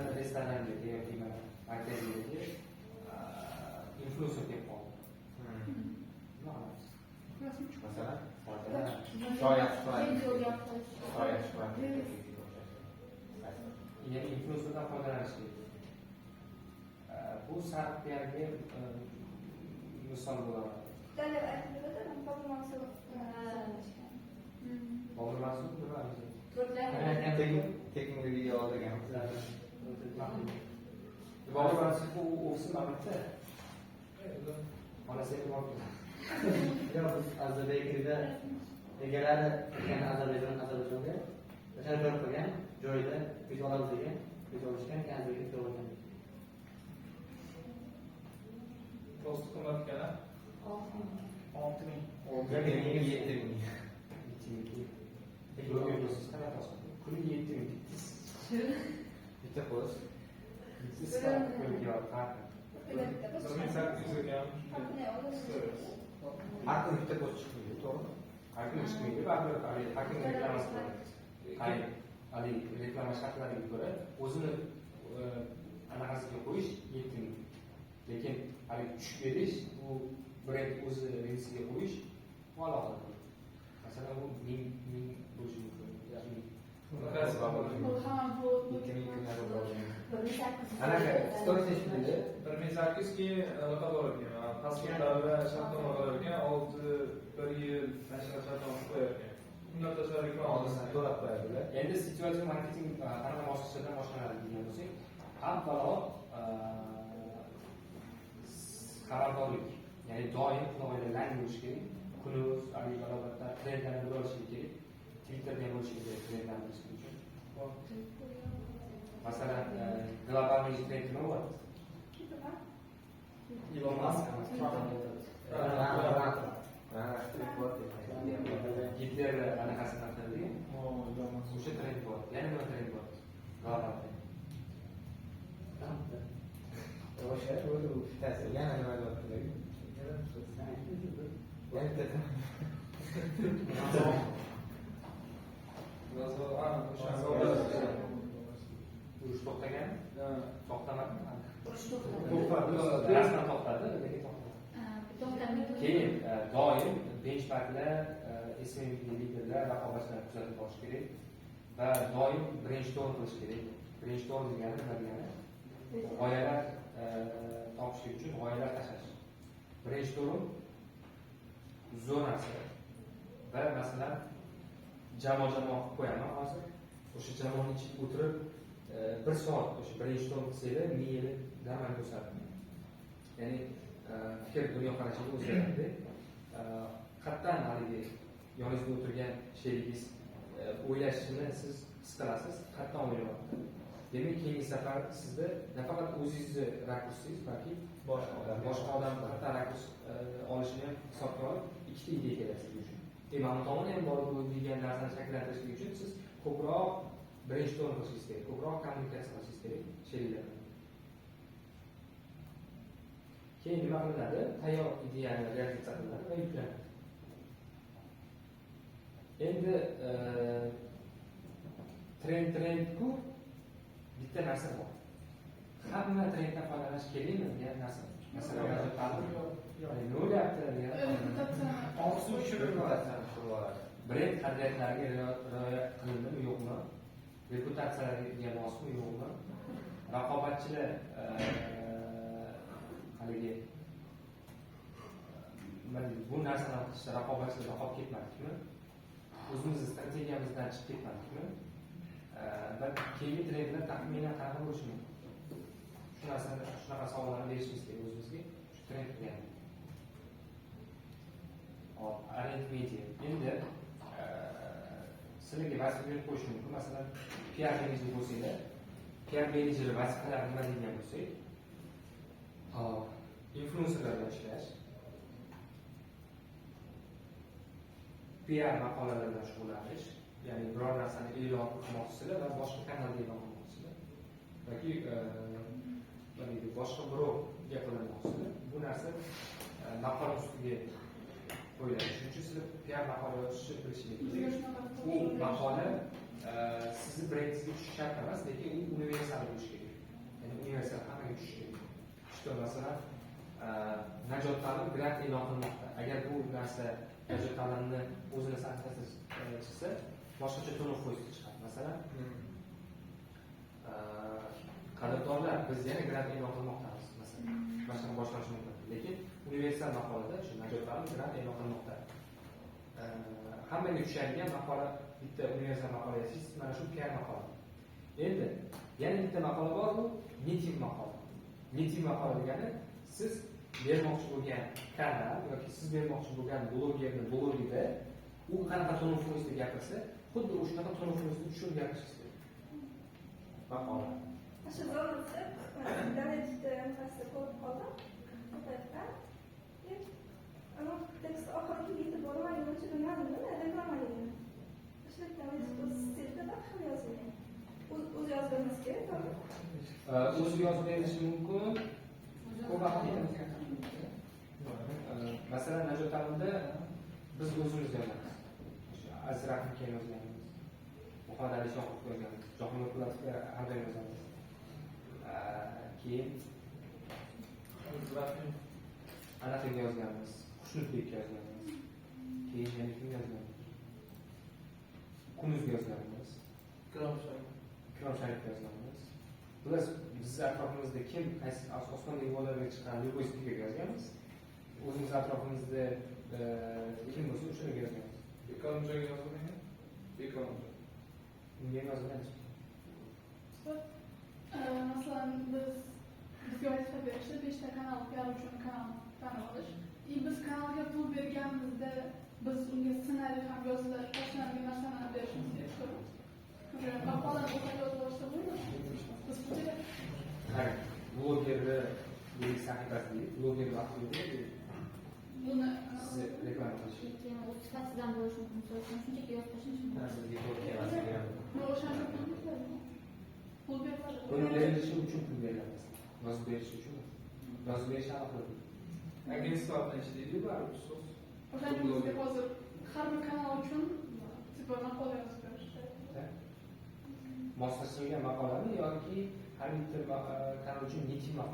masalan restorandagi yoki markazdagi influencer kelib qoldi. Nima qilamiz? Masalan, ya'ni influencerdan foydalanish kerak. Bu sarf PRga misol bo'laman. Bobur Mas'ud nima deydi? Tekinligiga olgan. Bobur Mas'ud bu ofisni navbatda. Mana sen bor. Yo'q, biz Azerbayjonda egalari yana Ozarbayjonga tashabbus qilgan joyda biz olamiz degan, biz olishgan keyin Azerbayjonga olgan. Post qilmayotgan 6.000. Kuni 7.000. Bitta post. Har kuni bitta post chiqmaydi, to'g'rimi? Har kuni chiqmaydi, baribir har kuni reklama qiladi. Reklama shartlariga ko'ra o'zini anaqasiga qo'yish 7.000. Lekin tushib berish, bu brend o'zi reysiga qo'yish alohida. Masalan, bu 1000 bo'lishi mumkin. Anaqa story tashkilida 1.8 keyin qiladigan pasportlarga shartnoma qiladigan 1 yil nashr shartnoma qo'yadigan. Undan tashqari reklama oldindan to'lab qo'yadilar. Endi situatsiya marketing qanaqa bosqichlardan boshlanadi degan bo'lsak, avvalo xabardorlik, ya'ni doim xudoga lang bo'lish kerak. Kunuz, albatta trendlarni bilib olish kerak. Twitterda ham bo'lish kerak trendlarni bilish uchun. Masalan, globalniy trend nima bo'lyapti? Elon Musk Hitler anaqasini qildi. O'sha trend bor. Yana nima trend bor? Global trend. o'sha bittasi yana nima deyapti? Urush to'xtagan? To'xtamadi. to'xtadi. Rasman to'xtadi, lekin to'xtamadi. Keyin doim benchmarklar, SMB liderlar raqobatchilarni kuzatib borish kerak va doim brainstorm qilish kerak. Brainstorm degani nima degani? G'oyalar topish uchun g'oyalar tashlash. Brainstorm zonasi va masalan jamoa qilib qo'yaman hozir. O'sha jamoaning ichida o'tirib 1 soat o'sha brainstorm qilsanglar miyada amalga oshadi. Ya'ni fikr dunyoqarashingiz o'zgaradi. Qattan haligi yoningizda o'tirgan sherigingiz o'ylashini siz his qilasiz, qattan o'ylayapti. Demak, keyingi safar sizda nafaqat o'zingizni rakursingiz, balki boshqa odam qattan rakurs olishini ham hisobga olib, ikkita ideya keladi sizga uchun. Mana tomoni ham bor degan narsani shakllantirish uchun siz ko'proq brainstorm qilishingiz kerak, ko'proq kommunikatsiya qilishingiz kerak sheriklar bilan. Keyin nima qilinadi? Tayyor ideyani realizatsiya qilinadi va yuklanadi. Endi trend-ku bitta narsa bor. Hamma trenddan foydalanish kerakmi degan narsa. Masalan, nima bo'lyapti degan. Brend qadriyatlariga rioya qilindimi yo'qmi? Reputatsiyalariga mosmi yo'qmi? Raqobatchilar haligi bu narsani qilishda raqobatchilar qolib ketmadikmi? O'zimizni strategiyamizdan chiqib ketmadikmi? Va keyingi trendlar taxminan qanaqa bo'lishi mumkin? Shu narsani, shunaqa savollarni berishimiz kerak o'zimizga. Shu trend degan. Hop, arend media. Endi sizlarga vazifa berib qo'yish mumkin. Masalan, PR menejer bo'lsanglar, PR menejer vazifalari nima degan bo'lsak, influencerlar bilan ishlash, PR maqolalar bilan shug'ullanish, ya'ni biror narsani e'lon qilmoqchisizlar va boshqa kanalda e'lon qilmoqchisizlar yoki boshqa birovga qilinmoqchisizlar. Bu narsa maqola ustiga qo'yiladi. Shuning uchun sizlar PR maqola yozishni bilishingiz kerak. Bu maqola sizni brendingizga tushishi shart emas, lekin u universal bo'lishi kerak. Najot ta'lim grant e'lon qilmoqda. Agar bu narsa najot ta'limni o'zini sahifasiga chiqsa, boshqacha to'lov foizi chiqadi. Masalan, qadrdonlar biz yana grant e'lon qilmoqdamiz. Masalan, boshlanishi mumkin. Lekin universal maqolada shu najot ta'lim grant e'lon qilmoqda. Hammaga tushadigan maqola bitta universal maqola yasash, mana shu PR maqola. Endi yana bitta maqola bor, bu native maqola. Native maqola degani siz bermoqchi bo'lgan kanal yoki siz bermoqchi bo'lgan blogerning blogida u qanaqa to'lov foizida gapirsa, xuddi o'shanaqa to'lov foizida tushunib gapirishingiz kerak. Maqola. Shu bo'lmasa, gazetda hammasini ko'rib qoldim. To'xtatdan. Ana tekst oxiriga yetib bormayman, tushunmadim, reklamaligini. Shu yerda o'z stilda ham yozilgan. O'z yozganimiz kerak, to'g'ri? O'zi yozib berishi mumkin. Ko'p vaqt ketadi. Masalan, najot ta'limda biz o'zimiz yozamiz. O'sha Aziz Rahimga yozganmiz. Muhammad Ali Shohrovga yozganmiz. Jahon Qulatovga har doim yozamiz. Keyin Anaxonga yozganmiz. Xushnudbekka yozganmiz. Keyin yana kimga yozganmiz? Kunuzga yozganmiz. Ikrom Sharifga yozganmiz. Biz atrofimizda kim qaysi osmon devorlariga chiqqan Lyubosiyga yozganmiz. O'zimiz atrofimizda kim bo'lsa o'shalarga yozganmiz. Ekonomiyaga yozilgan. Ekonomiya. Unga yozganmiz. Masalan, bizga vazifa berishdi, 5 ta kanal PR uchun kanal tanib olish. Biz kanalga pul berganimizda biz unga ssenariy ham yozib, boshlangan narsani berishimiz kerak. O'sha maqolani o'qib yozib olsa bo'ladimi? Biz pulga Qarang, blogerni sahifasida, blogerni aktivida buni siz reklama qilish. Lekin u sifatsiz bo'lishi mumkin. Shunchaki yozib tashlash mumkin. Sizga to'g'ri keladi. o'shani pul beradi. Buni berilishi uchun pul beriladi. Yozib berish uchun. Yozib berish alohida. Agentство ishlaydi baribir so'z. O'shani bizga hozir har bir kanal uchun tipo maqola yozib berishdi. Moslashtirilgan maqolani yoki har bitta kanal uchun native maqola